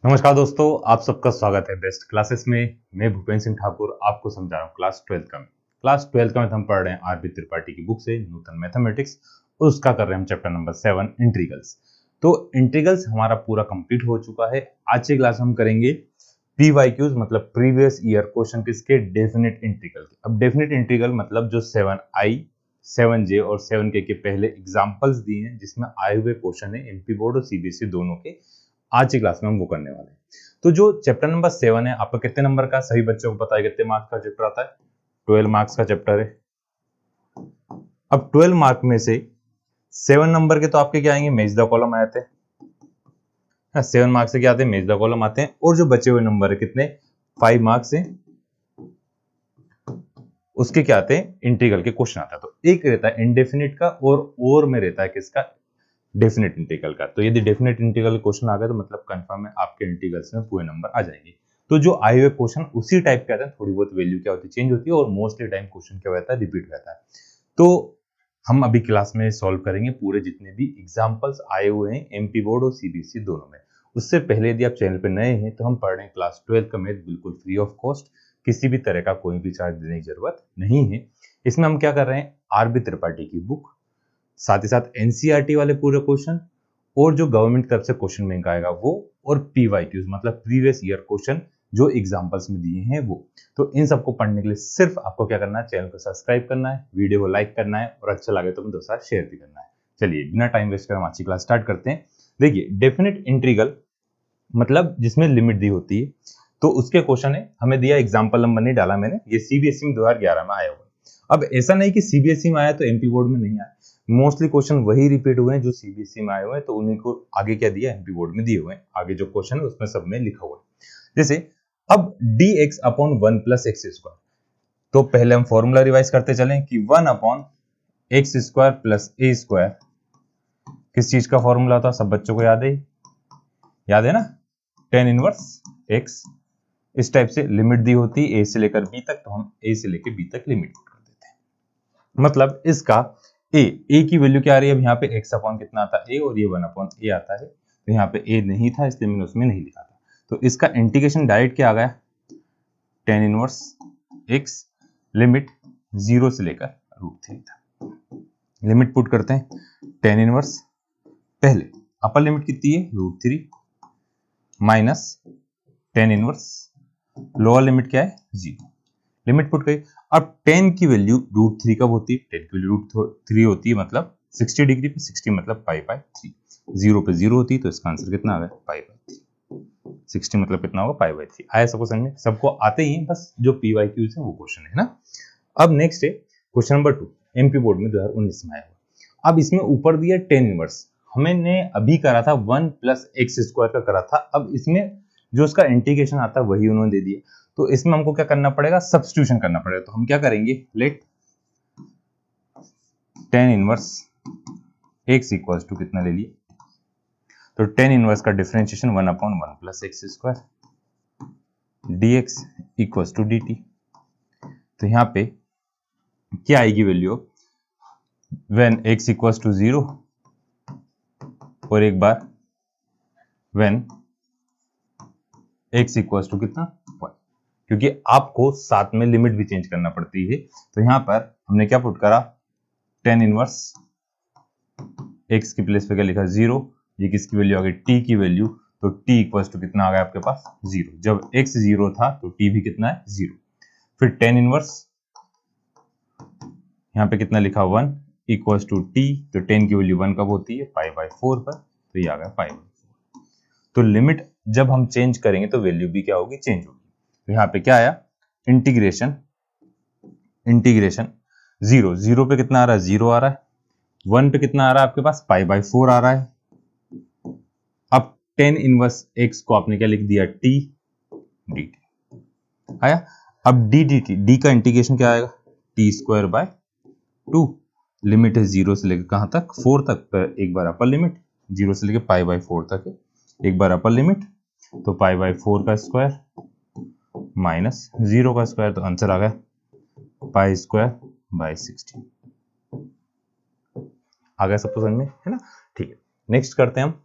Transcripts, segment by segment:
नमस्कार दोस्तों, आप सबका स्वागत है बेस्ट क्लासेस में। मैं भूपेंद्र सिंह ठाकुर आपको समझा रहा हूँ क्लास 12 का मैथ हम पढ़ रहे हैं आरबी त्रिपाठी की बुक से नूतन मैथमेटिक्स, और उसका कर रहे हैं हम चैप्टर नंबर 7 इंटीग्रल्स। तो इंटीग्रल्स हमारा पूरा कंप्लीट हो चुका है। आज की क्लास हम करेंगे पीवाईक्यूज मतलब प्रीवियस ईयर क्वेश्चन किसके, डेफिनेट इंटीग्रल। अब डेफिनेट इंटीग्रल मतलब जो 7i 7j और 7k के पहले एग्जांपल्स दिए हैं जिसमें आए हुए क्वेश्चन है एमपी बोर्ड और सीबीएसई दोनों के। आज की क्लास में हम वो करने वाले हैं। तो जो चैप्टर नंबर 7 है आपका कितने नंबर का, सभी बच्चों को पता है कितने मार्क्स का चैप्टर आता है? 12 मार्क्स का चैप्टर है। अब 12 मार्क में से 7 नंबर के तो आपके क्या आएंगे, मैच द कॉलम आए थे। 7 मार्क्स से क्या आते हैं, मैच द कॉलम आते हैं। और जो बचे हुए नंबर है कितने, 5 मार्क्स से उसके क्या आते हैं, इंटीग्रल के क्वेश्चन आता है। तो एक रहता है इंडेफिनिट का और में रहता है किसका, डेफिनेट इंटीग्रल का। तो यदि डेफिनेट इंटीग्रल क्वेश्चन आ गया तो मतलब कंफर्म है आपके इंटीग्रल्स में पूरे नंबर आ जाएंगे। तो जो आए हुए क्वेश्चन उसी टाइप के आते हैं, थोड़ी बहुत वैल्यू क्या होती है चेंज होती है, और मोस्टली टाइम क्वेश्चन क्या रहता है, रिपीट रहता है। तो हम अभी क्लास में सॉल्व करेंगे पूरे जितने भी एग्जाम्पल्स आए हुए हैं एमपी बोर्ड और सीबीएसई दोनों में। उससे पहले यदि आप चैनल पर नए हैं तो हम पढ़ रहे हैं क्लास 12 का मैथ बिल्कुल फ्री ऑफ कॉस्ट, किसी भी तरह का कोई भी चार्ज देने की जरूरत नहीं है। इसमें हम क्या कर रहे हैं, आरबी त्रिपाठी की बुक, साथ ही साथ एनसीईआरटी वाले पूरे क्वेश्चन, और जो गवर्नमेंट तरफ से क्वेश्चन बैंक आएगा वो, और पीवाईक्यूज मतलब प्रीवियस ईयर क्वेश्चन जो एग्जांपल्स में दिए हैं वो। तो इन सबको पढ़ने के लिए सिर्फ आपको क्या करना है, चैनल को सब्सक्राइब करना है, वीडियो को लाइक करना है, और अच्छा लगे तो अपने दोस्तों के साथ शेयर भी करना है। चलिए बिना टाइम वेस्ट कर हम आज की क्लास स्टार्ट करते हैं। देखिए डेफिनेट इंटीग्रल मतलब जिसमें लिमिट दी होती है, तो उसके क्वेश्चन है, हमें दिया एग्जाम्पल नंबर नहीं डाला मैंने, ये सीबीएसई में 2011 में आया हुआ है। अब ऐसा नहीं कि सीबीएसई में आया तो एमपी बोर्ड में नहीं आया, मोस्टली क्वेश्चन वही रिपीट हुए हैं जो सीबीएसई में आए हुए हैं, तो उन्हीं को आगे क्या दिया, एमपी बोर्ड में दिए हुए हैं। आगे जो क्वेश्चन है उसमें सब में लिखा हुआ है। जैसे अब dx upon 1 plus x square, तो पहले हम फॉर्मूला रिवाइज करते चलें कि 1 अपॉन एक्स स्क्वायर प्लस ए स्क्वायर किस चीज का फॉर्मूला था, सब बच्चों को याद है ना, टेन इनवर्स एक्स। इस टाइप से लिमिट दी होती है ए से लेकर बी तक, तो हम ए से लेकर बी तक लिमिट कर देते हैं। मतलब इसका ए की वैल्यू क्या आ रही है, अब यहाँ पे x अपॉन कितना आता है ए, और ये 1 अपॉन ए आता है, तो यहाँ पे ए नहीं था इसलिए मैंने उसमें नहीं लिखा था। तो इसका इंटीग्रेशन डायरेक्ट क्या आ गया, टेन इनवर्स एक्स, लिमिट 0 से लेकर √3 था। लिमिट पुट करते हैं, टेन इनवर्स पहले अपर लिमिट कितनी है √3 minus tan inverse lower limit क्या है 0, लिमिट पुट करी। अब 10 की वैल्यू √3 कब होती है, 10 की वैल्यू √3 होती है मतलब 60 डिग्री पे, 60 मतलब π/3, 0 पे 0 होती है, तो इसका आंसर कितना आ गया π/3। 60 मतलब कितना होगा π/3। आया सबको समझ में, सबको आते ही बस जो पीवाईक्यूज है वो क्वेश्चन है ना। अब नेक्स्ट है क्वेश्चन नंबर 2, एमपी बोर्ड में 2019 में आया हुआ। अब इसमें ऊपर दिया 10 इनवर्स, हमने अभी करा था 1 प्लस एक्स स्क्वायर का करा था। अब इसमें जो उसका इंटीग्रेशन आता है वही उन्होंने दे दिया, तो इसमें हमको क्या करना पड़ेगा, सब्स्टिट्यूशन करना पड़ेगा। तो हम क्या करेंगे, let tan inverse x equals to कितना ले लिए, तो टेन इनवर्स का differentiation 1 upon 1 plus x square dx equals to dt। तो यहाँ पे क्या आएगी वैल्यू, व्हेन x इक्वल्स टू 0, और एक बार व्हेन x इक्वल्स टू कितना 1, क्योंकि आपको साथ में लिमिट भी चेंज करना पड़ती है। तो यहाँ पर हमने क्या पुट करा, टेन इनवर्स x की प्लेस पे क्या लिखा 0, ये किसकी वैल्यू आ गई t की वैल्यू, तो t इक्वल्स टू कितना आ गया आपके पास 0। जब x 0 था तो t भी कितना है 0। फिर टेन इनवर्स यहाँ पे कितना लिखा 1 इक्वल्स टू t, तो 10 की वैल्यू 1 कब होती है π/4 पर, तो ये आ गया π/4। तो लिमिट जब हम चेंज करेंगे तो वैल्यू भी क्या होगी, चेंज होगी। तो यहाँ पे क्या आया, इंटीग्रेशन 0 पे कितना आ रहा है 0 आ रहा है, 1 पे कितना आ रहा है आपके पास π/4 आ रहा है। अब टेन इनवर्स x को आपने क्या लिख दिया t dt आया। अब डी का इंटीग्रेशन क्या आएगा, t²/2, लिमिट है 0 से लेकर कहां तक 4 तक, पर एक बार अपर लिमिट 0 से लेकर π/4 तक है, एक बार अपर लिमिट, तो π/4 का स्क्वायर माइनस 0 का स्क्वायर, तो आंसर आ गया π²/16। आ गया सबको समझ में, है ना। ठीक है, नेक्स्ट करते हैं हम।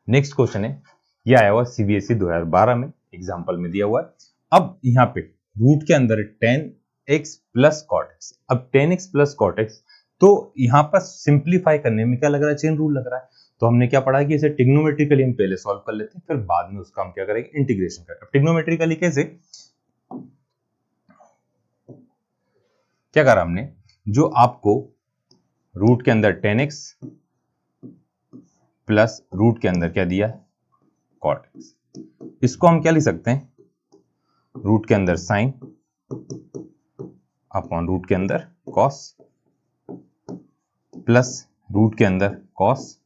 नेक्स्ट क्वेश्चन है ये आया हुआ सीबीएसई 2012 में, एग्जाम्पल में दिया हुआ है। अब यहाँ पे रूट के अंदर 10x प्लस कॉट एक्स। अब 10x प्लस कॉट एक्स, तो यहाँ पर सिंप्लीफाई करने में क्या लग रहा है, चेन रूल लग रहा है। तो हमने क्या पढ़ा कि इसे ट्रिग्नोमेट्रिकली हम पहले सॉल्व कर लेते हैं, फिर बाद में उसका हम क्या करेंगे, इंटीग्रेशन करेंगे। ट्रिग्नोमेट्रिकली कैसे, क्या करा हमने, जो आपको रूट के अंदर 10x प्लस रूट के अंदर क्या दिया है, कॉट एक्स, इसको हम क्या लिख सकते हैं, रूट के अंदर साइन अपॉन रूट के अंदर कॉस प्लस रूट के अंदर कॉस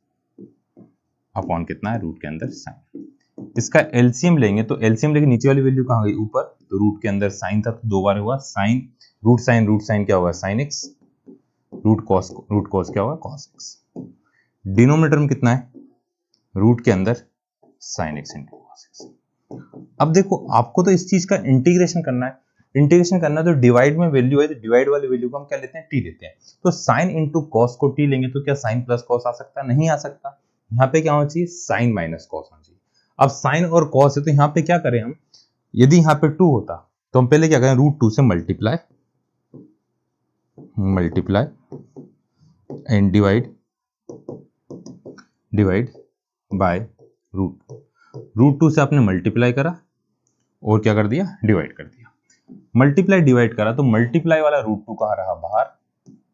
अपॉन कितना है, रूट के अंदर साइन। इसका एलसीएम लेंगे तो एलसीएम लेके नीचे वाली वैल्यू कहां गई, ऊपर। तो रूट के अंदर साइन था तो 2 बार हुआ साइन, रूट साइन क्या होगा, साइन एक्स, रूट कॉस क्या होगा, कॉस एक्स। डिनोमिनेटर में कितना है, रूट के अंदर sine x into cos x. अब देखो आपको तो इस चीज का इंटीग्रेशन करना है, इंटीग्रेशन करना है तो डिवाइड में वैल्यू है, तो डिवाइड वाली वैल्यू को हम क्या लेते हैं, टी लेते हैं। तो साइन इंटू कॉस को टी लेंगे तो क्या साइन प्लस कॉस आ सकता है, नहीं आ सकता। यहाँ पे क्या होना चाहिए, साइन माइनस कॉस होना चाहिए। अब साइन और कॉस है तो यहाँ पे क्या करें हम, यदि यहाँ पे 2 होता तो हम पहले क्या करें, रूट 2 से multiply and divide by root 2 से आपने मल्टीप्लाई करा और क्या कर दिया, डिवाइड कर दिया। मल्टीप्लाई डिवाइड करा तो मल्टीप्लाई वाला रूट 2 कहां रहा, बाहर,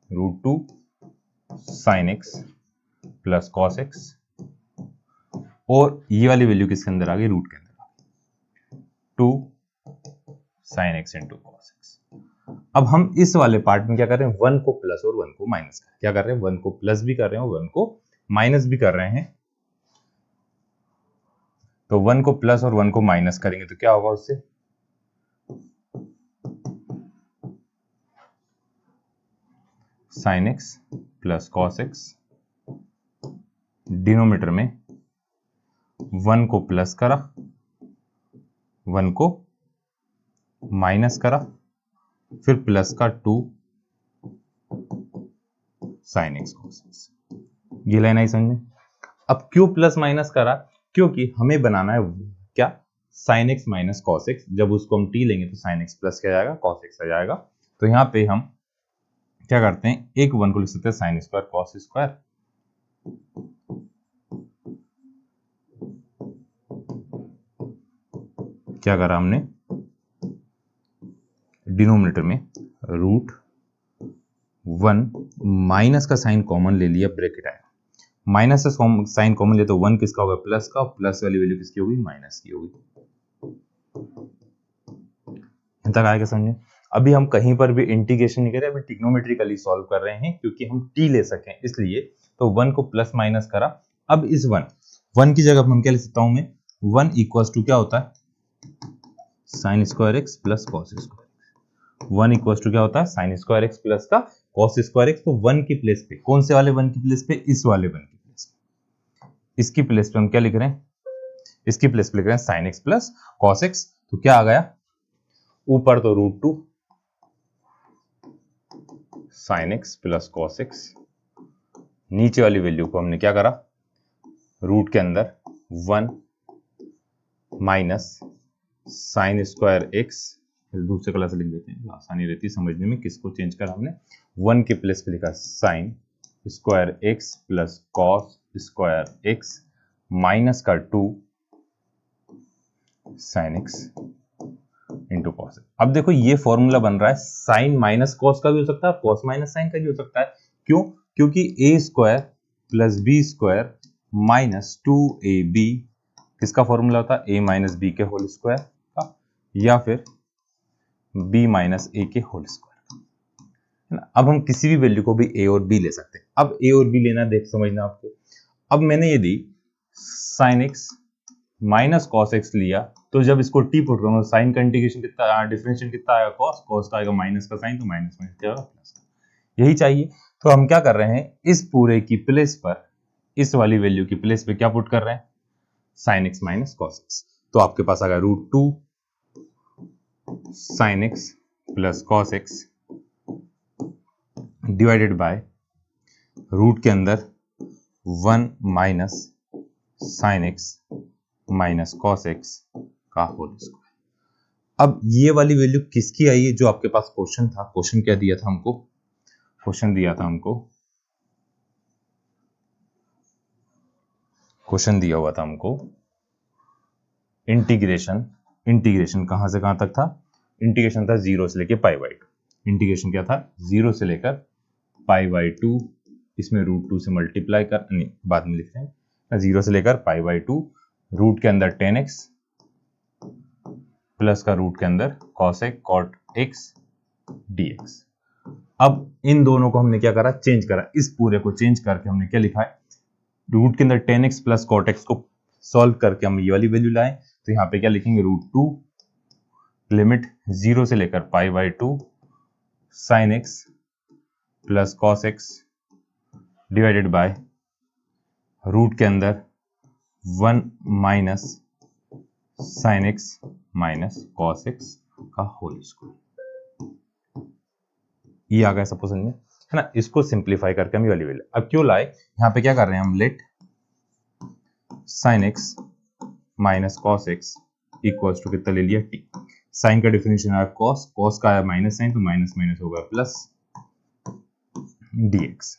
root 2 sine x plus cos x, और ये वाली वैल्यू किसके अंदर आ गई, रूट के अंदर आ गई, 2 sine x into cos x. अब हम इस वाले पार्ट में क्या कर रहे हैं, 1 को प्लस और 1 को माइनस कर, क्या कर रहे हैं, 1 को प्लस भी कर रहे हैं और 1 को माइनस भी कर रहे हैं। तो 1 को प्लस और 1 को माइनस करेंगे तो क्या होगा उससे, sign x plus cos x, denominator में 1 को प्लस करा 1 को माइनस करा, फिर प्लस का 2 साइन एक्स कॉस एक्स। ये लाइन आई समझ में। अब क्यों प्लस माइनस करा, क्योंकि हमें बनाना है क्या, sign x minus cos x. जब उसको हम टी लेंगे तो साइन एक्स प्लस क्या जाएगा, कॉस एक्स आ जाएगा। तो यहाँ पे हम क्या करते हैं, एक 1 को लिख सकते हैं साइन स्क्वायर कॉस स्क्वायर, क्या करा हमने, डिनोमिनेटर में रूट 1 माइनस का साइन कॉमन ले लिया, ब्रैकेट आया, माइनस से साइन कॉमन लिया तो 1 किसका होगा, प्लस का, प्लस वाली वैल्यू किसकी होगी, माइनस की होगी। तक आएगा समझे। अभी हम कहीं पर भी इंटीग्रेशन नहीं कर रहे, अभी ट्रिग्नोमेट्रिकली सॉल्व कर रहे हैं क्योंकि हम टी ले सकें इसलिए। तो 1 को प्लस माइनस करा। अब इस 1 की जगह हम क्या ले सकता हूं मैं, 1 इक्वल्स टू क्या होता है, sine square x plus cos square. 1 equals to क्या होता है, साइन स्क्वायर एक्स प्लस का कॉस स्क्वायर एक्स। तो 1 की प्लेस पे, कौन से वाले 1 की प्लेस पे, इस वाले 1 की प्लेस पे, इसकी प्लेस पे हम क्या लिख रहे हैं, इसकी प्लेस पे लिख रहे हैं sine x plus cos x. तो क्या आ गया, ऊपर तो root 2 sine x plus cos x, नीचे वाली वैल्यू को हमने क्या करा, रूट के अंदर 1 माइनस साइन स्क्वायर एक्स, दूसरे कलर से लिख देते हैं आसानी रहती है समझने में, किसको चेंज करा हमने, 1 के प्लेस पे लिखा sign square x plus cos square x minus का 2 साइन एक्स इंटू कॉस। अब देखो ये फॉर्मूला बन रहा है, साइन माइनस कॉस का भी हो सकता है, कॉस माइनस साइन का भी हो सकता है। क्यों, क्योंकि A square plus B square minus 2ab किसका फॉर्मूला होता है, ए माइनस बी के होल स्क्वायर का, या फिर बी माइनस ए के होल स्क्वायर का, है ना। अब हम किसी भी वैल्यू को भी ए और बी ले सकते हैं। अब ए और बी लेना, देख समझना आपको। अब मैंने यदि sign x minus cos x लिया तो जब इसको टी पुट करूंगा साइन का इंटीग्रेशन कितना, डिफरेंशियल कितना आएगा, कॉस, कॉस का आएगा माइनस का साइन, तो माइनस माइनस क्या होगा, प्लस का। यही चाहिए। तो हम क्या कर रहे हैं, इस पूरे की प्लेस पर, इस वाली वैल्यू की प्लेस पे क्या पुट कर रहे हैं, sine x minus cos x. तो आपके पास आ गया root 2 sine x plus cos x divided by root के अंदर 1 minus sine x minus cos x का होल स्क्वायर। अब ये वाली वैल्यू किसकी आई है? जो आपके पास क्वेश्चन था, क्वेश्चन क्या दिया था हमको? क्वेश्चन दिया था हमको, क्वेश्चन दिया हुआ था हमको इंटीग्रेशन। इंटीग्रेशन कहां से कहां तक था? इंटीग्रेशन था 0 से लेकर पाई बाई 2। इंटीग्रेशन क्या था? 0 से लेकर पाई बाई 2, इसमें √2 से मल्टीप्लाई कर, नहीं बाद में लिख रहे हैं, 0 से लेकर पाई बाई 2, रूट के अंदर 10x प्लस का रूट के अंदर cos x dx। अब इन दोनों को हमने क्या करा? चेंज करा। इस पूरे को चेंज करके हमने क्या लिखा है? रूट के अंदर 10x प्लस cot x को सॉल्व करके हम ये वाली वैल्यू लाए, तो यहाँ पे क्या लिखेंगे? √2 लिमिट 0 से लेकर pi by 2 sine x plus cos x divided by root के अंदर 1 minus sine x minus cos x का होल स्क्वायर। ये आ गया सब समझ में, है ना? इसको सिंप्लीफाई करके हम ये वाली वैल्यू अब क्यों लाए? यहाँ पे क्या कर रहे हैं हम? Let sine x minus cos x equals to कितना ले लिया? t। साइन का डिफरेंशियल आया कॉस, कॉस का आया माइनस साइन, तो माइनस माइनस होगा plus dx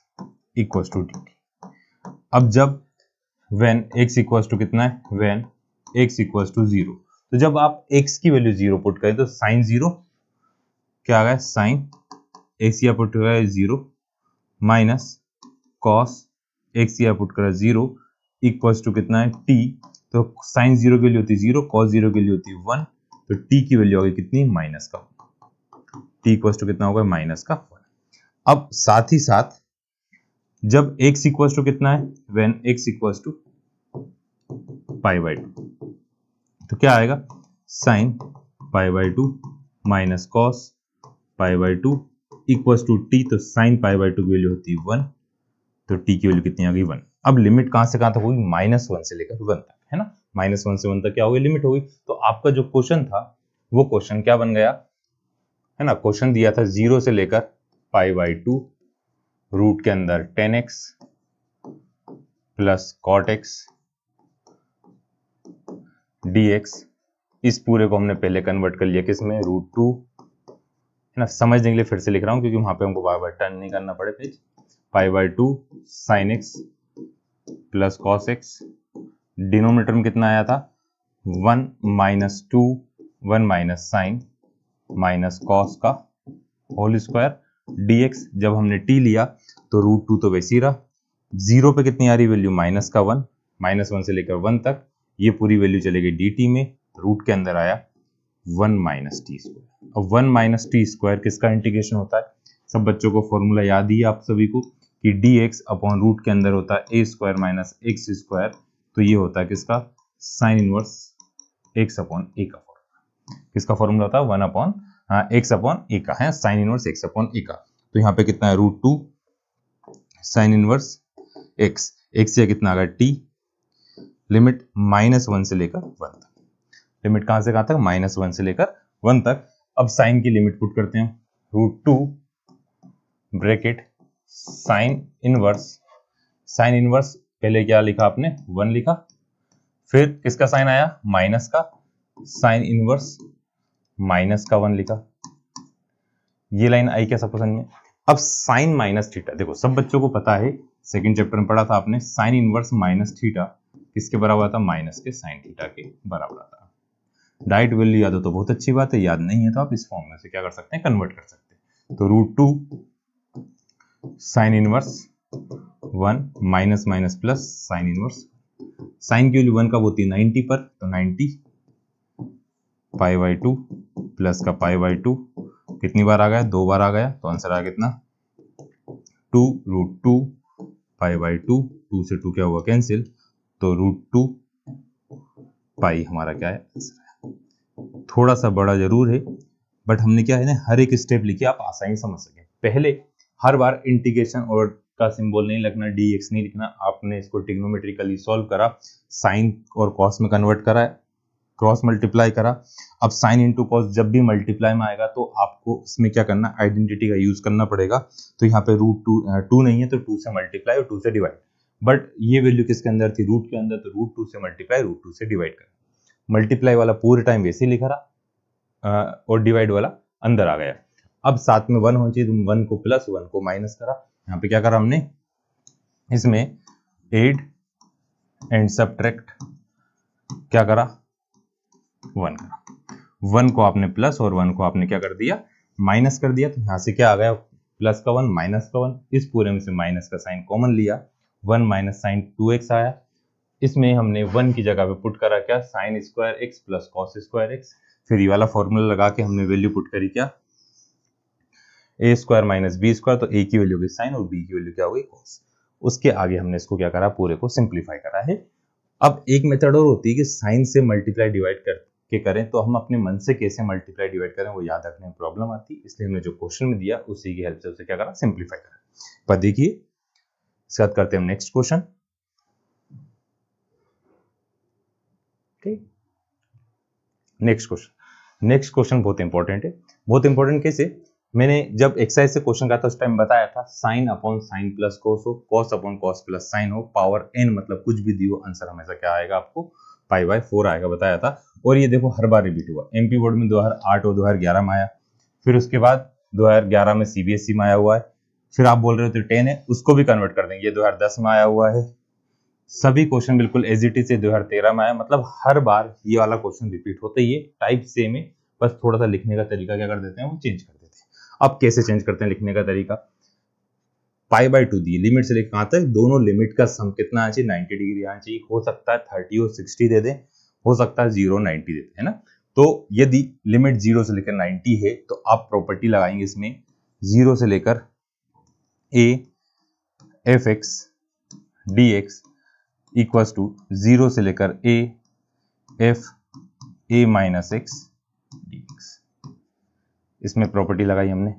equals to dt। अब जब when x इक्वल्स टू कितना है? when x इक्वल्स टू 0, तो जब आप x की वैल्यू 0 पुट करें तो साइन 0 क्या आ गया? साइन x या पुट करा 0 माइनस कॉस x या पुट करा 0 इक्वल्स टू कितना है? t। तो साइन 0 की वैल्यू होती है 0, कॉस 0 की वैल्यू होती है 1, तो t की वैल्यू होगी कितनी? माइनस का। t इक्वल्स टू कितना होगा? माइनस का 1। अब साथ ही साथ जब x इक्वल्स टू कितना है? when x equals to pi by 2, तो क्या आएगा? Sine pi by 2 minus cos pi by 2 equals to t। तो साइन पाई बाई 2 की वैल्यू होती है 1, तो t की वैल्यू कितनी आ गई? 1। अब लिमिट कहां से कहां तक होगी? -1 से लेकर 1 तक, है ना? -1 से 1 तक क्या होगी? लिमिट होगी। तो आपका जो क्वेश्चन था वो क्वेश्चन क्या बन गया, है ना? क्वेश्चन दिया था 0 से लेकर पाई बाई 2, रूट के अंदर 10x plus cot x dx। इस पूरे को हमने पहले कन्वर्ट कर लिया किसमें? √2, है ना? समझने के लिए फिर से लिख रहा हूं क्योंकि वहां पे हमको बार बार टर्न नहीं करना पड़े page. Pi by 2 sine x plus cos x, denominator में कितना आया था? 1 minus 2, 1 minus sine minus cos का होल स्क्वायर dx। जब हमने t लिया तो √2 तो वैसे ही रहा, 0 पे कितनी आ रही वैल्यू? माइनस का 1, -1 से लेकर 1 तक ये पूरी वैल्यू चलेगी dt में, रूट के अंदर आया 1 माइनस टी स्क्वायर। अब 1 माइनस टी स्क्वायर किसका इंटीग्रेशन होता है? सब बच्चों को फॉर्मूला याद ही है आप सभी को कि dx अपॉन रूट के अंदर होता है a square minus x square, तो ये होता है किसका? Sine inverse x upon a का फॉर्मूला। किसका फॉर्मूला होता है? 1 अपॉन x अपॉन a का, है sine inverse x upon a का। तो यहाँ पे कितना है? √2 साइन इनवर्स x या कितना आ गया? t। लिमिट -1 से लेकर 1 तक, लिमिट कहां से कहां तक? -1 से लेकर 1 तक। अब साइन की लिमिट पुट करते हैं, √2 ब्रैकेट साइन इनवर्स पहले क्या लिखा आपने? 1 लिखा, फिर किसका साइन आया? माइनस का, साइन इनवर्स माइनस का 1 लिखा। ये लाइन आई क्या सबको समझ में? अब साइन माइनस थीटा, देखो सब बच्चों को पता है, सेकंड चैप्टर में पढ़ा था आपने, साइन इनवर्स माइनस थीटा किसके बराबर था? माइनस के साइन थीटा के बराबर आता। डायरेक्ट वैल्यू याद हो तो बहुत अच्छी बात है, याद नहीं है तो आप इस फॉर्म में से क्या कर सकते हैं? कन्वर्ट कर सकते हैं। तो √2 sine inverse 1 minus minus plus sine inverse, sine की वैल्यू 1 कब होती है? 90 पर, तो 90 पाई बाई 2 प्लस का पाई बाई 2 कितनी बार आ गया? 2 बार आ गया, तो आंसर आ गया कितना? 2 √2 पाई बाई 2, 2 से 2 क्या हुआ? कैंसिल, तो √2 पाई हमारा क्या है? आंसर है। थोड़ा सा बड़ा जरूर है, बट हमने क्या है ना, हर एक स्टेप लिखी आप आसानी समझ सके। पहले हर बार इंटीग्रेशन और का सिंबल नहीं लिखना, dx नहीं लिखना, आपने इसको ट्रिग्नोमेट्रिकली सॉल्व करा, साइन और कॉस में कन्वर्ट करा, क्रॉस मल्टीप्लाई करा। अब साइन इंटू कॉस जब भी मल्टीप्लाई में आएगा तो आपको इसमें क्या करना? आइडेंटिटी का यूज करना पड़ेगा। तो यहाँ पे √2 2 नहीं है तो 2 से मल्टीप्लाई और 2 से डिवाइड, बट ये वैल्यू किसके अंदर थी, रूट के अंदर, तो रूट 2 से मल्टीप्लाई, रूट 2 से डिवाइड कर, मल्टीप्लाई वाला पूरे टाइम वैसे ही लिखा रहा और डिवाइड वाला अंदर आ गया। अब साथ में 1 होना चाहिए, तो 1 को प्लस 1 को माइनस करा। यहाँ पे क्या करा हमने, इसमें एड एंड सब्ट्रैक्ट क्या करा, 1 करा। 1 को आपने प्लस और 1 को आपने क्या कर दिया, माइनस कर दिया। तो यहाँ से क्या आ गया, प्लस का 1 माइनस का 1, इस पूरे में से माइनस का साइन कॉमन लिया, 1 माइनस साइन 2x आया। इसमें हमने 1 की जगह पे पुट करा क्या, sign square x plus cos square x. फिर ये वाला फॉर्मूला लगा के हमने वैल्यू पुट करी क्या, ए स्क्वायर माइनस बी स्क्वायर, तो ए की वैल्यू की साइन और बी की वैल्यू क्या हो गई, कॉस। उसके आगे हमने इसको क्या करा, पूरे को सिंप्लीफाई करा है। अब एक मेथड और होती है कि साइन से मल्टीप्लाई डिवाइड करके करें, तो हम अपने मन से कैसे मल्टीप्लाई डिवाइड करें वो याद रखने में प्रॉब्लम आती है, इसलिए हमने जो क्वेश्चन में दिया उसी की हेल्प से उसे क्या करा, सिंप्लीफाई करा। पर देखिए इसके बाद करते हैं हम नेक्स्ट क्वेश्चन। नेक्स्ट क्वेश्चन बहुत इंपॉर्टेंट है। बहुत इंपॉर्टेंट कैसे, मैंने जब एक्सरसाइज से क्वेश्चन का था उस टाइम बताया था, sine upon sine plus cos हो, cos upon cos plus sine हो, पावर n मतलब कुछ भी दियो, आंसर हमेशा क्या आएगा आपको, π/4 आएगा, बताया था। और ये देखो हर बार रिपीट हुआ, एमपी बोर्ड में 2008 और 2011 में आया, फिर उसके बाद 2011 में सीबीएसई में आया हुआ है, फिर आप बोल रहे हो तो 10 है, उसको भी कन्वर्ट कर देंगे, ये 2010 में आया हुआ है। सभी क्वेश्चन बिल्कुल एज इट इज से 2013 में आया, मतलब हर बार ये वाला क्वेश्चन रिपीट होता ही है, टाइप सेम है, बस थोड़ा सा लिखने का तरीका क्या कर देते हैं, वो चेंज कर देते हैं। अब कैसे चेंज करते हैं लिखने का तरीका, π/2 दी लिमिट से लेकर कहां तक, दोनों लिमिट का सम कितना आना चाहिए, 90 डिग्री आना चाहिए, हो सकता है 30 और 60 दे दें, हो सकता है 0 90 देते हैं ना। तो यदि लिमिट 0 से लेकर 90 है तो आप प्रॉपर्टी लगाएंगे इसमें, 0 से लेकर a f(x) dx equals to 0 से लेकर a f a minus x dx। इसमें प्रॉपर्टी लगाई हमने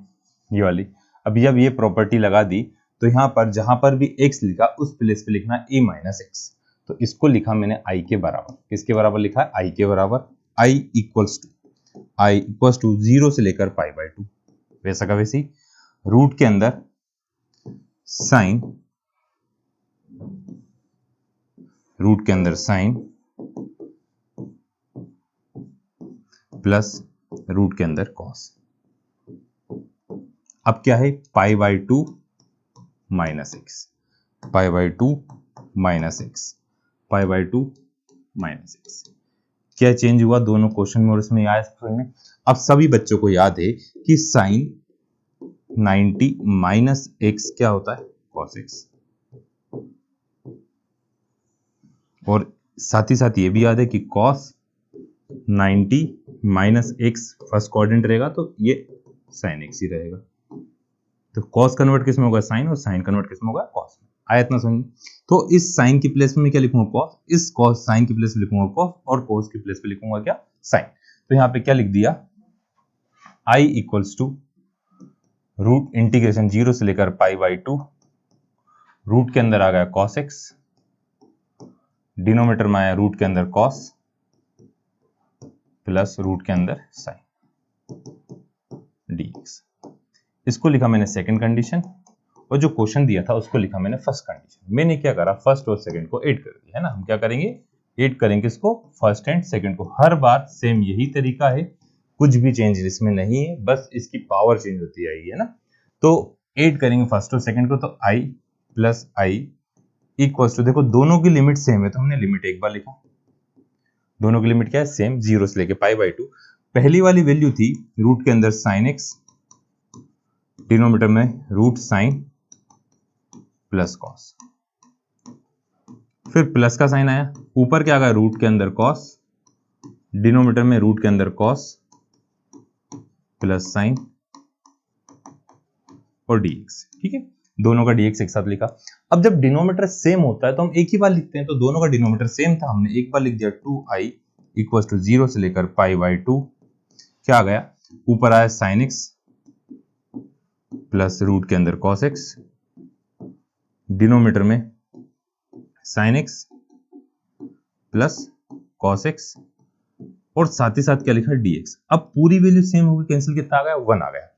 ये वाली। अब जब ये प्रॉपर्टी लगा दी तो यहां पर जहां पर भी x लिखा उस प्लेस पे लिखना a माइनस एक्स, तो इसको लिखा मैंने i के बराबर, किसके बराबर लिखा है, i के बराबर, i इक्वल्स टू 0 से लेकर π/2, वैसा का वैसी रूट के अंदर साइन, रूट के अंदर साइन प्लस रूट के अंदर कॉस। अब क्या है, π/2 minus x, π/2 minus x, π/2 minus x. क्या चेंज हुआ दोनों क्वेश्चन में और इसमें आया समझ में। अब सभी बच्चों को याद है कि साइन 90 माइनस एक्स क्या होता है, कॉस एक्स, और साथ ही साथ ये भी याद है कि cos 90 minus x first coordinate रहेगा तो ये साइन एक्स ही रहेगा। तो cos कन्वर्ट किस में होगा, साइन, और साइन कन्वर्ट किस में होगा, cos में। आया इतना समझ। तो इस साइन की प्लेस में मैं क्या लिखूंगा, cos, इस cos साइन की प्लेस में लिखूंगा cos, और cos की प्लेस पे लिखूंगा क्या, साइन। तो यहाँ पे क्या लिख दिया, i equals to root integration 0 से लेकर π/2, रूट के अंदर आ गया cos x, डिनोमिनेटर में आया रूट के अंदर cos प्लस रूट के अंदर साइन dx। इसको लिखा मैंने सेकंड कंडीशन, और जो क्वेश्चन दिया था उसको लिखा मैंने फर्स्ट कंडीशन। मैंने क्या करा, फर्स्ट और सेकंड को ऐड कर दिया है ना। हम क्या करेंगे, ऐड करेंगे इसको, फर्स्ट एंड सेकंड को। हर बार सेम यही तरीका है, कुछ भी चेंज इसमें नहीं है, बस इसकी पावर चेंज होती आएगी है ना। तो ऐड करेंगे फर्स्ट और सेकंड को, तो i plus I equals to, देखो दोनों की लिमिट सेम है तो हमने लिमिट एक बार लिखा, दोनों की लिमिट क्या है, सेम, 0 से लेके π/2। पहली वाली वैल्यू थी रूट के अंदर साइन एक्स, डिनोमिनेटर में रूट साइन प्लस कॉस, फिर प्लस का साइन आया, ऊपर क्या आ गया, रूट के अंदर कॉस, डिनोमिनेटर में रूट के अंदर कॉस प्लस साइन और dx। ठीक है, दोनों का dx एक साथ लिखा। अब जब डिनोमिनेटर सेम होता है तो हम एक ही बार लिखते हैं, तो दोनों का डिनोमिनेटर सेम था, हमने एक बार लिख दिया 2i इक्वल्स टू 0 से लेकर π/2, क्या आ गया, ऊपर आया साइन एक्स प्लस रूट के अंदर कॉस एक्स, डिनोमिनेटर में sign x plus cos x, और साथ ही साथ क्या लिखा, dx। अब पूरी वैल्यू सेम होगी, कैंसिल कितना आ गया, 1 आ गया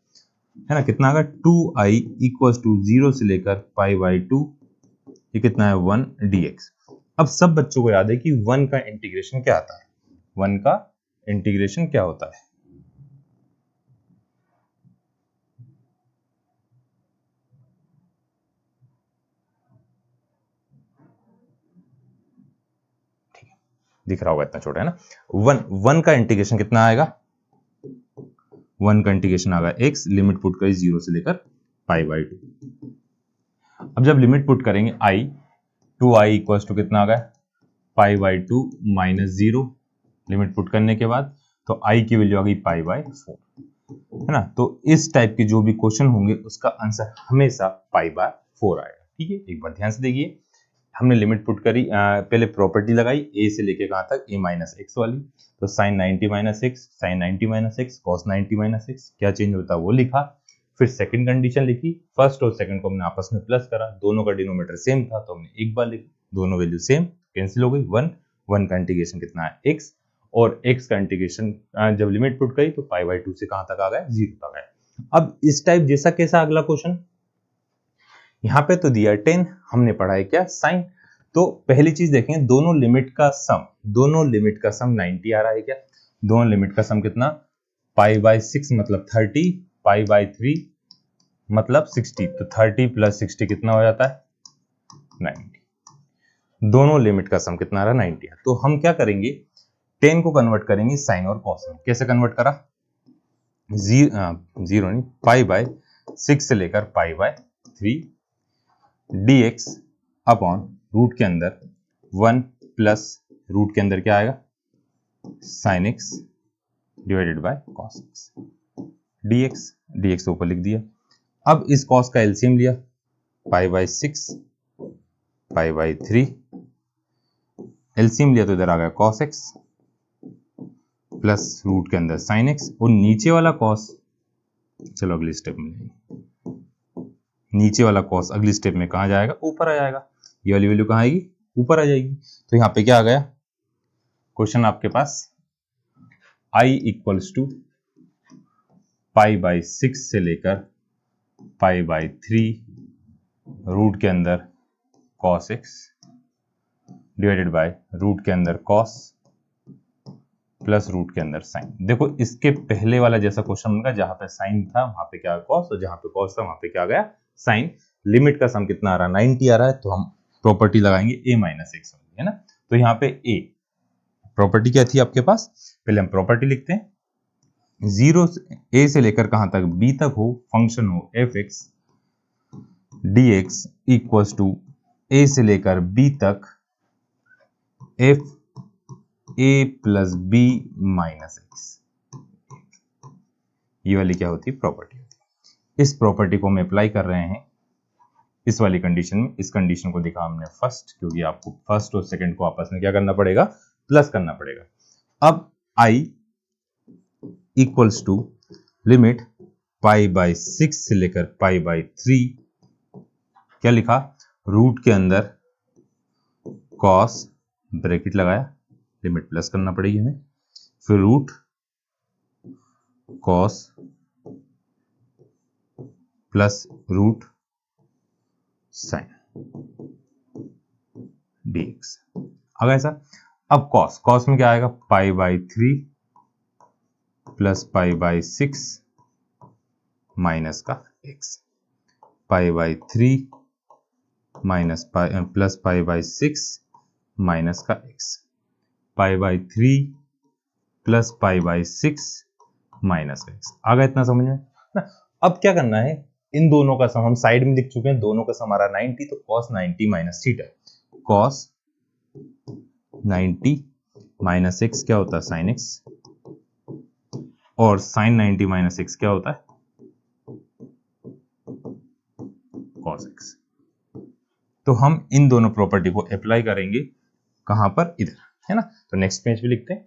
है ना। कितना आ गया, 2i इक्वल्स टू 0 से लेकर π/2, ये कितना है 1 dx। अब सब बच्चों को याद है कि 1 का इंटीग्रेशन क्या आता है, 1 का इंटीग्रेशन क्या होता है, दिख रहा होगा इतना छोटा है ना। 1 का इंटीग्रेशन कितना आएगा, 1 का इंटीग्रेशन आएगा x, लिमिट पुट करी 0 से लेकर π/2। अब जब लिमिट पुट करेंगे i, 2i इक्वल्स टू कितना आ गया π/2 माइनस 0, लिमिट पुट करने के बाद तो i की वैल्यू आ गई π/4, है ना। तो इस टाइप के जो भी क्वेश्चन होंगे उसका आंसर हमेशा π/4 आएगा। ठीक है, एक बार ध्यान से देखिए, हमने लिमिट पुट करी, पहले प्रॉपर्टी लगाई a से लेके कहां तक, a माइनस एक्स वाली, तो sine 90 minus x, sine 90 minus x, cos 90 minus x, क्या चेंज होता है वो लिखा। फिर सेकंड कंडीशन लिखी, फर्स्ट और सेकंड को हमने आपस में प्लस करा, दोनों का डिनोमिनेटर सेम था तो हमने एक बार लिखा, दोनों वैल्यू सेम, कैंसिल हो गई, 1 का इंटीग्रेशन कितना है x, और x का इंटीग्रेशन जब लिमिट पुट करी तो π/2 से कहां तक आ गया, 0 तक आ गया। अब इस टाइप जैसा कैसा अगला क्वेश्चन, यहाँ पे तो दिया 10, हमने पढ़ा है क्या, साइन। तो पहली चीज देखेंगे, दोनों लिमिट का सम 90 आ रहा है क्या, दोनों लिमिट का सम कितना, π/6 मतलब 30, π/3 मतलब 60, तो 30 प्लस 60 कितना हो जाता है 90। दोनों लिमिट का सम कितना आ रहा है 90 है। तो हम क्या करेंगे, 10 को कन्वर्ट करेंगे साइन और कॉस में। कैसे कन्वर्ट करा, जीरो नहीं, π/6 से लेकर π/3 dx अपॉन रूट के अंदर 1 प्लस रूट के अंदर क्या आएगा sine x divided by cos x dx ऊपर लिख दिया। अब इस कॉस का एलसीएम लिया, π/6 π/3, एलसीएम लिया तो इधर आ गया cos x प्लस रूट के अंदर साइन x, और नीचे वाला cos, चलो अगले स्टेप में, नीचे वाला cos अगली स्टेप में कहां जाएगा, ऊपर आ जाएगा, ये वाली वैल्यू कहां आएगी, ऊपर आ जाएगी। तो यहाँ पे क्या आ गया क्वेश्चन आपके पास, i इक्वल्स टू π/6 से लेकर π/3 रूट के अंदर cos x divided by root के अंदर cos प्लस रूट के अंदर साइन। देखो इसके पहले वाला जैसा क्वेश्चन होगा, जहां पे साइन था वहां पे क्या cos, और जहां पे cos था वहां पे क्या आ गया साइन। लिमिट का सम कितना आ रहा है 90 आ रहा है, तो हम प्रॉपर्टी लगाएंगे a माइनस एक्स, है ना। तो यहाँ पे a प्रॉपर्टी क्या थी आपके पास, पहले हम प्रॉपर्टी लिखते हैं, 0 a से लेकर कहां तक, b तक हो, फंक्शन हो f(x) dx equals to a से लेकर b तक f a plus b minus x. ये वाली क्या होती है, प्रॉपर्टी होती है। इस प्रॉपर्टी को हम अप्लाई कर रहे हैं इस वाली कंडीशन में। इस कंडीशन को दिखा हमने फर्स्ट, क्योंकि आपको फर्स्ट और सेकंड को आपस में क्या करना पड़ेगा, प्लस करना पड़ेगा। अब i इक्वल्स टू लिमिट π/6 से लेकर π/3, क्या लिखा, रूट के अंदर cos, ब्रैकेट लगाया, लिमिट प्लस करना पड़ेगी हमें, फिर root cos plus root sine dx आ गया सर। अब cos में क्या आएगा, π/3 प्लस π/6 माइनस का x, π/3 माइनस प्लस π/6 माइनस का x, π/3 प्लस π/6 माइनस का x। आ गया इतना समझ में ना। अब क्या करना है, इन दोनों का सम हम साइड में लिख चुके हैं, दोनों का सम आ रहा 90, तो cos 90 minus theta, cos 90 minus x क्या होता है sin x, और sin 90 माइनस x क्या होता है cos x। तो हम इन दोनों प्रॉपर्टी को अप्लाई करेंगे कहां पर, इधर, है ना। तो नेक्स्ट पेज पे लिखते हैं,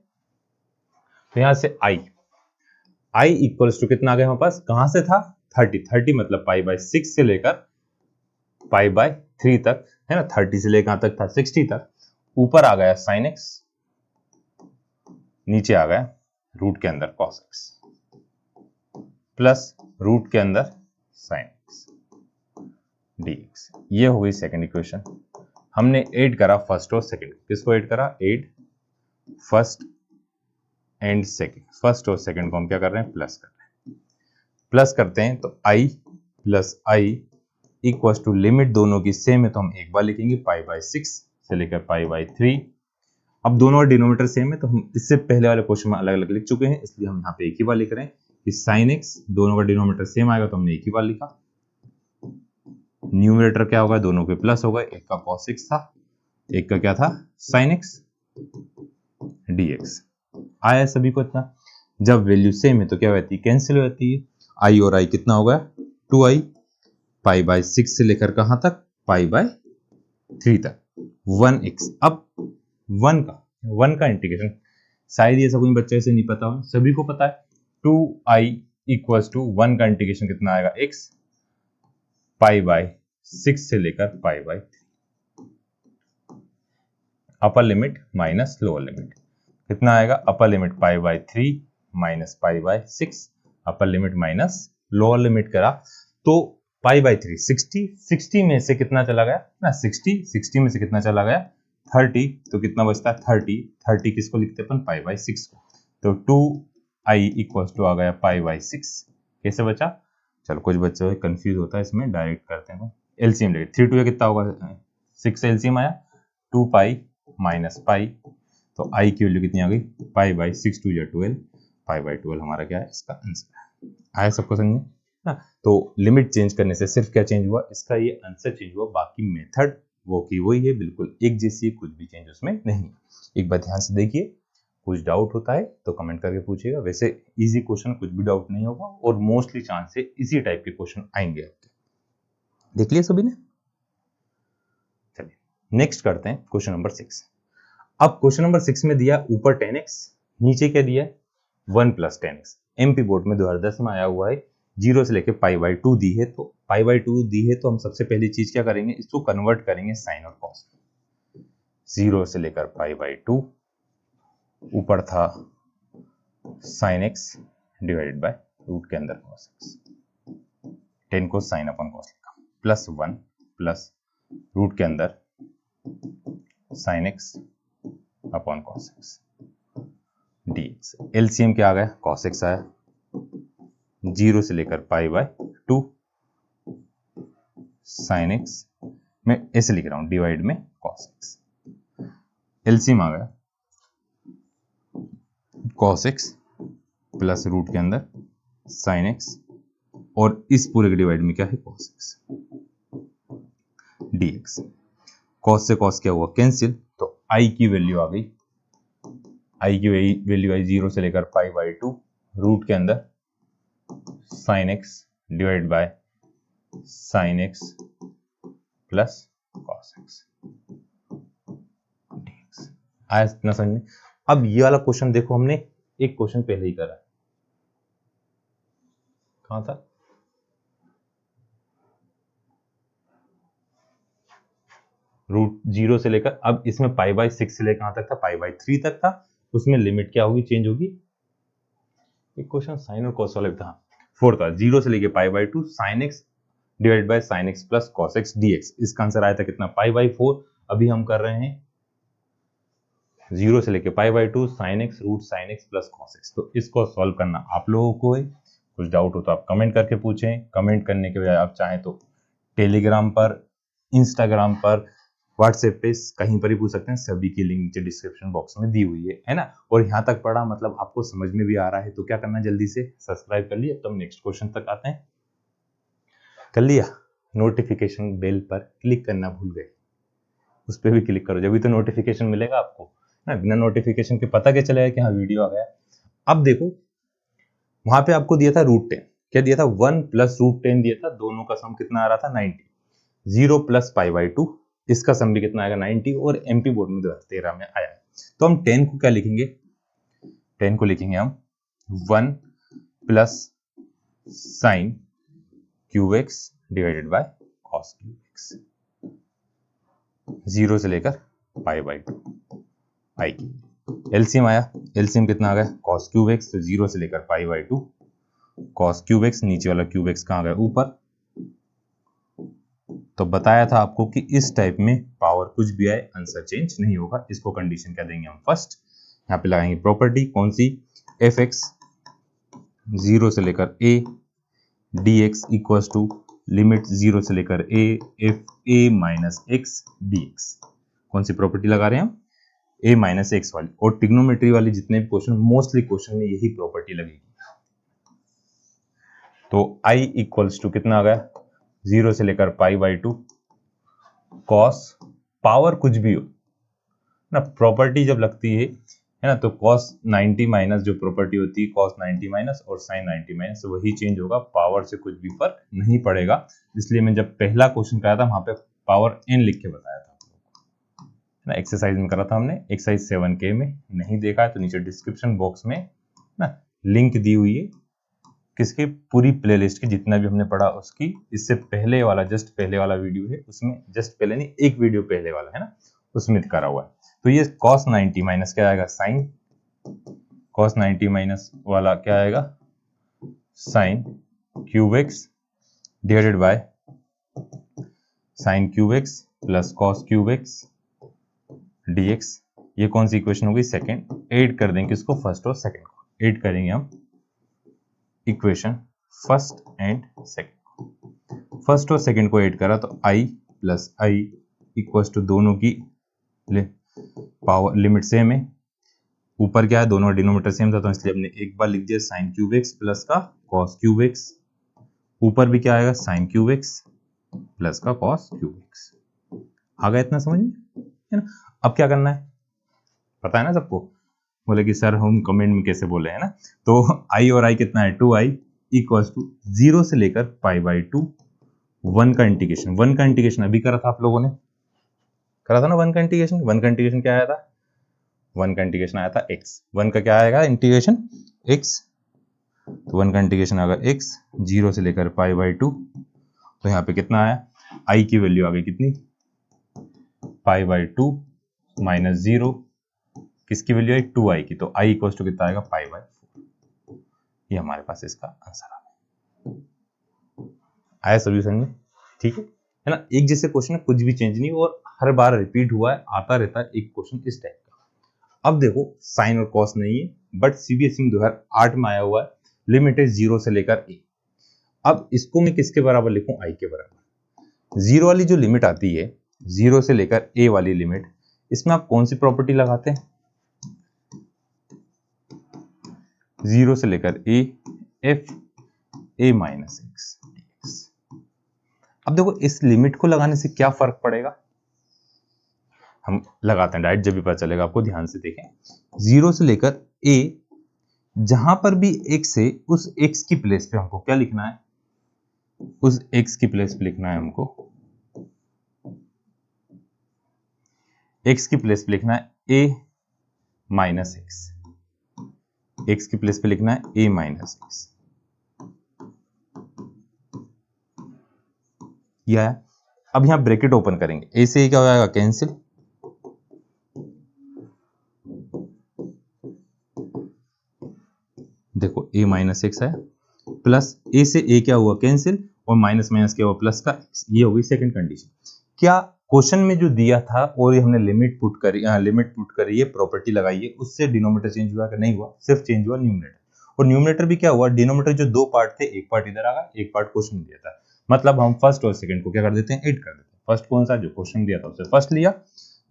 तो यहां से i इक्वल्स टू कितना आ गया हमारे पास, कहां से था 30 मतलब π/6 से लेकर π/3 तक, है ना। 30 से लेकर कहां तक था 60 तक, ऊपर आ गया sin x, नीचे आ गया रूट के अंदर cos x प्लस रूट के अंदर sin x dx। ये हो गई सेकंड इक्वेशन। हमने ऐड करा फर्स्ट और सेकंड, किसको ऐड करा, add first and second, first और सेकंड को हम क्या कर रहे हैं, प्लस कर रहे हैं, प्लस करते हैं तो i plus I equal to limit दोनों की सेम है तो हम एक बार लिखेंगे पाई बाई 6 से लेकर पाई बाई 3। अब दोनों डिनोमिनेटर सेम है तो हम इससे पहले वाले क्वेश्चन में अलग अलग लिख चुके हैं, इसलिए हम यहाँ पे एक ही बार लिख रहे हैं कि साइन एक्स, दोनों का डिनोमिनेटर सेम आएगा तो हमने एक ही बार लिखा। न्यूमरेटर क्या होगा, दोनों के प्लस होगा, एक का कॉस एक्स था, एक का क्या था, साइन एक्स dx। आया सभी को इतना। जब वैल्यू सेम है तो क्या होती है, कैंसिल हो जाती है। आई और आई कितना होगा, 2i, पाई बाय 6 से लेकर कहां तक, पाई बाय 3 तक, 1x। अब 1 का इंटीग्रेशन शायद ये सब कोई बच्चे से नहीं पता हो, सभी को पता है। 2i इक्वल्स टू 1 का इंटीग्रेशन कितना आएगा, x, पाई बाय 6 से लेकर pi by 3। Upper limit minus lower limit कितना आएगा, upper limit pi by 3 minus pi by 6, upper limit minus lower limit करा तो पाई बाय 3 60 में से कितना चला गया ना, 60 में से कितना चला गया, 30, तो कितना बचता है 30 किसको लिखते हैं अपन, पाई बाय 6 को। तो 2i इक्वल्स टू आ गया पाई बाय 6। कैसे बचा, चलो कुछ बच्चे कंफ्यूज होता है इसमें, डायरेक्ट करते हैं एलसीएम लेके, 3 2 कितना होगा, 6 से एलसीएम आया 2 पाई माइनस पाई, तो i की वैल्यू कितनी आ गई, पाई बाई 6 2 या 12, पाई बाई 12 हमारा क्या है, इसका आंसर है। आया सबको समझे ना। तो लिमिट चेंज करने से सिर्फ क्या चेंज हुआ, इसका ये आंसर चेंज हुआ, बाकी मेथड वो की वही है, बिल्कुल एक जैसी है, कुछ भी चेंज उसमें नहीं। एक बार ध्यान से देखिए, कुछ डाउट होता है तो कमेंट करके पूछिएगा, वैसे इजी क्वेश्चन कुछ भी डाउट नहीं होगा और मोस्टली चांस है इसी टाइप के क्वेश्चन आएंगे आपके। देख लिया सभी ने, चलिए नेक्स्ट करते हैं क्वेश्चन नंबर 6। अब क्वेश्चन नंबर 6 में दिया ऊपर 10x, नीचे क्या दिया है 1 प्लस 10x। एमपी बोर्ड में 2010 में आया हुआ है, 0 से लेके पाई बाई 2 दी है, तो पाई बाई 2 दी है तो हम सबसे पहली चीज क्या करेंगे, इसको कन्वर्ट करेंगे साइन और कॉस। 0 से लेकर पाई बाई 2, ऊपर था sine x divided by root के अंदर कॉस एक्स, 10 को साइन अपॉन कॉस लिखा, प्लस 1 प्लस रूट के अंदर sine x upon cos x dx। LCM क्या आ गया, कॉस एक्स आया, 0 से लेकर पाई बाय 2 साइन एक्स, मैं ऐसे लिख रहा हूं डिवाइड में कॉस एक्स। एलसीएम आ गया कॉस एक्स प्लस रूट के अंदर साइन एक्स, और इस पूरे के डिवाइड में क्या है, कॉस एक्स dx। कॉस से कॉस क्या हुआ, कैंसिल, तो i की वैल्यू आ गई, i की वैल्यू आई 0 से लेकर पाई बाई 2 रूट के अंदर sine x divide by sine x plus cos x dx। आया इतना समझ में। अब ये वाला क्वेश्चन देखो, हमने एक क्वेश्चन पहले ही करा, कहां था, रूट 0 से लेकर, अब इसमें पाई बाई 6 से लेकर कहां तक था, पाई बाई 3 तक था, उसमें लिमिट क्या होगी, चेंज होगी। एक क्वेश्चन साइन और कॉस वाला था, 4 था, 0 से लेके pi by 2 sine x divide by sine x plus cos x dx। इसका आंसर आया था कितना, पाई बाई 4। अभी हम कर रहे हैं 0 से लेके pi by 2 sine x root sine x plus cos x. तो इसको सॉल्व करना आप लोगों को है, कुछ डाउट हो तो आप कमेंट करके पूछें। कमेंट करने के बजाय आप चाहें तो टेलीग्राम पर, इंस्टाग्राम पर, व्हाट्सएप पे कहीं पर ही पूछ सकते हैं, सभी की लिंक नीचे डिस्क्रिप्शन बॉक्स में दी हुई है ना। और यहाँ तक पढ़ा मतलब आपको समझ में भी आ रहा है तो क्या करना, जल्दी से सब्सक्राइब कर लिया। तो हम नेक्स्ट क्वेश्चन तक आते हैं, कर लिया, नोटिफिकेशन बेल पर क्लिक करना भूल गए, उस पर भी क्लिक करो, जब भी तो नोटिफिकेशन मिलेगा आपको ना। बिना नोटिफिकेशन के पता क्या चलेगा कि हाँ वीडियो आ गया। अब देखो वहां पे आपको दिया था रूट 10, क्या दिया था 1 प्लस रूट 10 दिया था, दोनों का सम कितना आ रहा था 90, 0 प्लस पाई बाई 2 इसका सम भी कितना आएगा 90, और एमपी बोर्ड में 2013 में आया। तो हम 10 को क्या लिखेंगे, 10 को लिखेंगे हम 1 plus sine cube x divided by cos cube x, 0 से लेकर पाई बाई 2 आई की। एलसीएम आया, एलसीएम कितना आ गया, कॉस क्यूब एक्स, तो 0 से लेकर pi by 2 cos cube x, नीचे वाला क्यूब एक्स कहाँ गया, ऊपर। तो बताया था आपको कि इस टाइप में पावर कुछ भी आए आंसर चेंज नहीं होगा। इसको कंडीशन क्या देंगे हम फर्स्ट, यहाँ पे लगाएंगे प्रॉपर्टी कौन सी, एफ एक्स 0 से लेकर a dx equals to limit 0 से लेकर a F a minus x dx। कौन सी प्रॉपर्टी लगा रहे हैं हम, a माइनस एक्स वाली। और ट्रिग्नोमेट्री वाली जितने भी क्वेश्चन, मोस्टली क्वेश्चन में यही प्रॉपर्टी लगेगी। तो i इक्वल्स टू कितना आ गया, 0 से लेकर पाई बाई 2 कॉस पावर कुछ भी हो ना, प्रॉपर्टी जब लगती है ना, तो cos 90 माइनस जो प्रॉपर्टी होती है cos 90 माइनस और sin 90 माइनस, वही चेंज होगा, पावर से कुछ भी फर्क नहीं पड़ेगा। इसलिए मैं जब पहला क्वेश्चन कराया था वहां पे पावर n लिख के बताया था ना, एक्सरसाइज में करा था हमने, एक्सरसाइज 7K में नहीं देखा है तो नीचे डिस्क्रिप्शन बॉक्स में ना लिंक दी हुई है, किसके पूरी प्लेलिस्ट की जितना भी हमने पढ़ा उसकी। इससे पहले वाला, जस्ट पहले वाला वीडियो है, उसमें जस्ट पहले नहीं, एक वीडियो पहले वाला है ना, उसमें करा हुआ है। तो ये cos 90 माइनस क्या आएगा, साइन cos 90 माइनस वाला क्या आएगा, sine cube x divided by sine cube x plus cos cube x dx। ये कौन सी इक्वेशन होगी, सेकंड। ऐड कर देंगे इसको फर्स्ट और सेकंड को, ऐड करेंगे हम equation first and second. First और सेकंड को ऐड करा तो i plus I equals to, दोनों की पावर लिमिट सेम है, ऊपर क्या है, दोनों डिनोमिनेटर सेम था तो इसलिए हमने एक बार लिख दिया साइन क्यूब एक्स प्लस का कॉस क्यूब एक्स, ऊपर भी क्या आएगा साइन क्यूब एक्स प्लस का कॉस क्यूब एक्स। आ गया इतना समझ में, है ना। अब क्या करना है, पता है ना सबको, बोले कि सर हम कमेंट में कैसे बोले, है ना। तो i और i कितना है, 2i इक्वल्स टू 0 से लेकर पाई बाई 2 1 का इंटीग्रेशन। 1 का इंटीग्रेशन अभी करा था आप लोगों ने, करा था ना 1 का इंटीग्रेशन। 1 का इंटीग्रेशन क्या आया था, 1 का इंटीग्रेशन आया था x। 1 का क्या आएगा इंटीग्रेशन, x। तो 1 का इंटीग्रेशन आएगा x 0 से लेकर पाई बाई 2। तो यहाँ पे कितना आया, i की वैल्यू आ गई कितनी, पाई बाई 2 माइनस 0, किसकी वैल्यू है, 2i की। तो i इक्वल्स टू कितना आएगा, पाई बाई 4। ये हमारे पास इसका आंसर आ गया। आया सोल्यूशन में, ठीक है ना। एक जैसे क्वेश्चन है, कुछ भी चेंज नहीं, और हर बार रिपीट हुआ है, आता रहता है एक क्वेश्चन इस टाइप का। अब देखो साइन और कॉस नहीं है, बट सीबीएसई में 2008 में आया हुआ है, लिमिट है 0 से लेकर a। अब इसको मैं किसके बराबर लिखूं, i के बराबर। 0 वाली जो लिमिट आती है 0 से लेकर a वाली लिमिट, इसमें आप कौन सी प्रॉपर्टी लगाते हैं, 0 से लेकर a f a minus x. अब देखो इस लिमिट को लगाने से क्या फर्क पड़ेगा, हम लगाते हैं डायरेक्ट, जब भी पता चलेगा आपको, ध्यान से देखें। 0 से लेकर a, जहां पर भी x है उस x की प्लेस पे हमको क्या लिखना है, उस x की प्लेस पे लिखना है हमको, x की प्लेस पे लिखना है a माइनस एक्स, x की प्लेस पे लिखना है a माइनस एक्स। यह है। अब यहां ब्रैकेट ओपन करेंगे, a से क्या हो जाएगा, कैंसिल, देखो a माइनस एक्स है, प्लस a से a क्या हुआ, कैंसिल, और माइनस माइनस क्या हुआ, प्लस का x। ये होगी सेकंड कंडीशन। क्या क्वेश्चन में जो दिया था और ये हमने लिमिट पुट करी है, प्रॉपर्टी लगाई है, उससे डिनोमिनेटर चेंज हुआ कि नहीं हुआ, सिर्फ चेंज हुआ न्यूमरेटर। और न्यूमरेटर भी क्या हुआ, डिनोमिनेटर जो दो पार्ट थे, एक पार्ट इधर आ गया, एक पार्ट क्वेश्चन दिया था, मतलब हम फर्स्ट और सेकंड को क्या कर देते हैं, ऐड कर देते हैं। फर्स्ट कौन सा, जो क्वेश्चन दिया था उसे फर्स्ट लिया,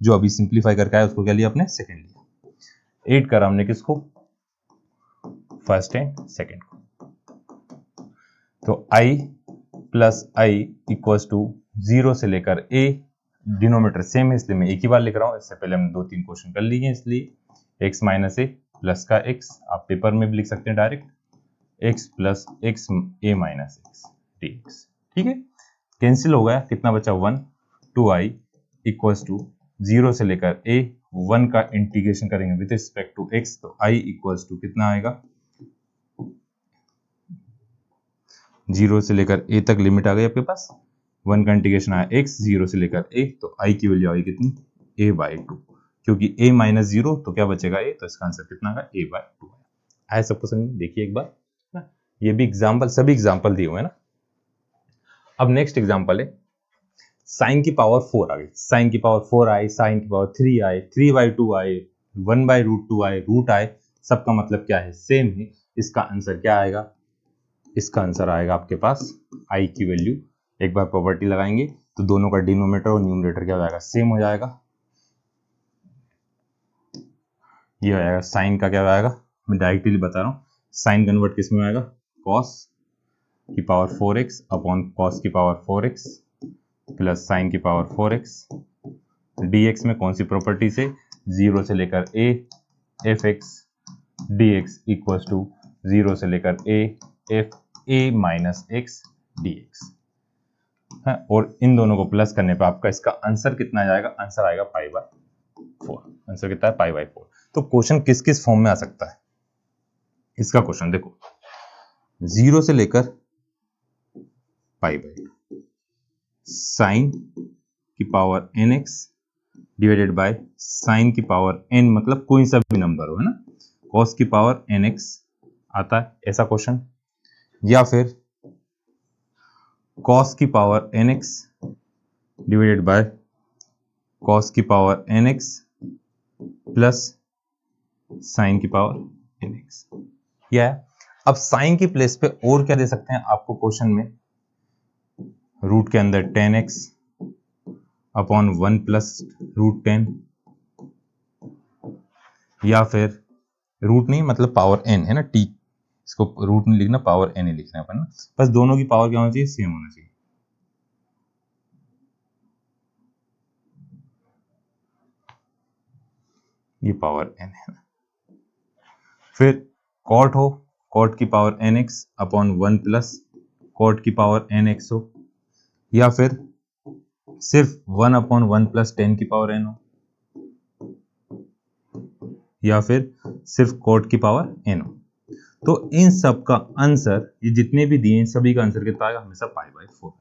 जो अभी सिंप्लीफाई करके आया उसको क्या लिया अपने, सेकंड लिया। ऐड करा हमने किसको, फर्स्ट एंड सेकंड को। तो i plus I equals to 0 से लेकर a, डिनोमिनेटर सेम है इसलिए मैं एक ही बार लिख रहा हूं, इससे पहले हमने 2-3 क्वेश्चन कर लिए, इसलिए x माइनस ए प्लस का x, आप पेपर में भी लिख सकते हैं डायरेक्ट, x प्लस एक्स ए माइनस एक्स dx। ठीक है, कैंसिल हो गया, कितना बचा 1, 2i इक्वल्स टू 0 से लेकर a, 1 का इंटीग्रेशन करेंगे विद रिस्पेक्ट टू x, तो i इक्वल्स टू कितना आएगा, 0 से लेकर a तक लिमिट आ गई आपके पास, 1 का इंटीग्रेशन आया x, 0 से लेकर a, तो i की वैल्यू आई कितनी, a बाई 2, क्योंकि a माइनस 0 तो क्या बचेगा a, तो इसका आंसर कितना आएगा, a बाई 2 आया। सबको समझ, देखिए एक बार ना, ये भी एग्जाम्पल, सभी एग्जाम्पल दिए हुए हैं ना। अब नेक्स्ट एग्जाम्पल है साइन की पावर 4 आ गई, साइन की पावर 4 आई, साइन की पावर 3 आई, 3/2 आए, 1/√2 आए, रूट आए, सबका मतलब क्या है, सेम है। इसका आंसर क्या आएगा, इसका आंसर आएगा आपके पास आई की वैल्यू, एक बार प्रॉपर्टी लगाएंगे तो दोनों का डिनोमिनेटर और न्यूमरेटर क्या हो जाएगा, सेम हो जाएगा। ये हो जाएगा साइन का क्या हो जाएगा, मैं डायरेक्टली बता रहा हूँ, साइन कन्वर्ट किस में आएगा, कॉस की पावर 4x अपॉन कॉस की पावर 4x प्लस साइन की पावर 4x, dx में कौन सी प्रॉपर्टी से, 0 से लेकर a F X dx equals to 0 से लेकर a F a minus x dx है, और इन दोनों को प्लस करने पे आपका इसका आंसर कितना आ जाएगा, आंसर आएगा π/4। आंसर कितना है, π/4। तो क्वेश्चन किस किस फॉर्म में आ सकता है, इसका क्वेश्चन देखो, 0 से लेकर π/2 साइन की power nx divided by sine की पावर n, मतलब कोई सा भी नंबर हो, है ना, cos की पावर nx आता है ऐसा क्वेश्चन, या फिर cos की power nx divided by cos की पावर nx प्लस साइन की पावर nx। या अब साइन की प्लेस पे और क्या दे सकते हैं आपको क्वेश्चन में, रूट के अंदर 10x अपॉन 1 प्लस √10, या फिर रूट नहीं मतलब पावर n है ना, t, इसको रूट नहीं लिखना, पावर n ही लिखना है अपन ना, बस दोनों की पावर क्या होना चाहिए, सेम होना चाहिए। ये पावर n है ना, फिर कॉट हो, कॉट की power nx upon 1 plus cot की पावर nx हो, या फिर सिर्फ 1 अपॉन 1 प्लस 10 की पावर n हो, या फिर सिर्फ कॉट की पावर n हो। तो इन सब का आंसर, ये जितने भी दिए सभी का आंसर कितना आएगा, हमेशा π/4,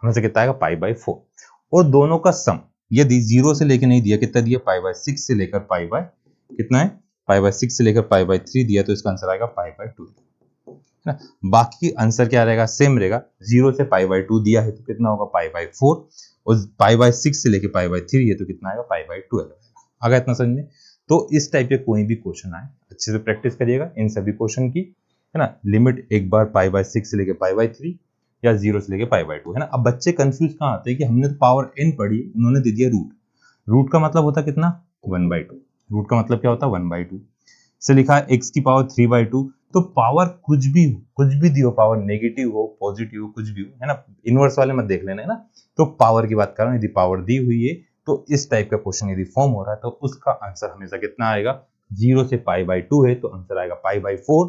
हमेशा कितना आएगा, π/4। और दोनों का सम यदि 0 से लेकर नहीं दिया, कितना दिया, π/6 से लेकर कितना है, π/6 से लेकर π/3 दिया, तो इसका आंसर आएगा π/2, है ना। बाकी आंसर क्या रहेगा, सेम रहेगा, 0 से π/2 दिया है तो कितना होगा, π/4, और π/6 से लेकर π/3 है तो कितना आएगा, π/12। आ गया इतना समझ में। तो इस टाइप के कोई भी क्वेश्चन आए अच्छे से प्रैक्टिस करिएगा इन सभी क्वेश्चन की, है ना। लिमिट एक बार π/6 से लेकर π/3 या 0 से लेकर π/2, है ना। अब बच्चे कंफ्यूज कहाँ आते हैं कि हमने तो पावर n पढ़ी, उन्होंने दे दिया रूट, रूट का मतलब होता कितना, 1/2, रूट का मतलब क्या होता है, 1/2 से लिखा है x की पावर 3/2, तो पावर कुछ भी दी हो, पावर नेगेटिव हो पॉजिटिव हो कुछ भी हो, है ना, इनवर्स वाले मत देख लेना, है ना। तो पावर की बात कर रहा हूं, यदि पावर दी हुई है तो इस टाइप का क्वेश्चन यदि फॉर्म हो रहा है तो उसका आंसर हमेशा कितना आएगा, 0 से π/2 है तो आंसर आएगा π/4,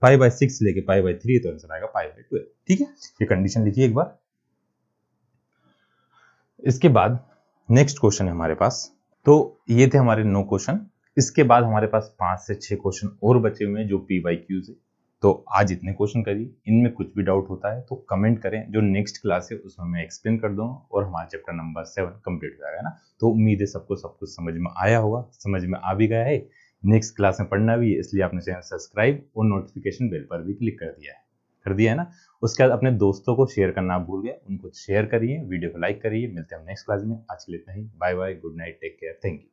π/6 से लेके π/3 है तो आंसर आएगा π/12। ठीक है, ये कंडीशन लिखिए एक बार। इसके बाद नेक्स्ट क्वेश्चन है हमारे पास, तो ये थे हमारे 9 क्वेश्चन। इसके बाद हमारे पास 5 से 6 क्वेश्चन और बचे हुए हैं जो PYQ है। तो आज इतने क्वेश्चन करिए, इनमें कुछ भी डाउट होता है तो कमेंट करें, जो नेक्स्ट क्लास है उसमें मैं एक्सप्लेन कर दूंगा और हमारा चैप्टर नंबर 7 कंप्लीट हो जाएगा ना। तो उम्मीद है सबको सब कुछ समझ में आया होगा, समझ में आ भी गया है, नेक्स्ट क्लास में पढ़ना भी है, इसलिए आपने चैनल सब्सक्राइब और नोटिफिकेशन बेल पर भी क्लिक कर दिया है ना। उसके बाद अपने दोस्तों को शेयर करना भूल गए, उनको शेयर करिए, वीडियो को लाइक करिए। मिलते हैं हम नेक्स्ट क्लास में, आज के लिए इतना ही, bye bye, good night, take care, thank you.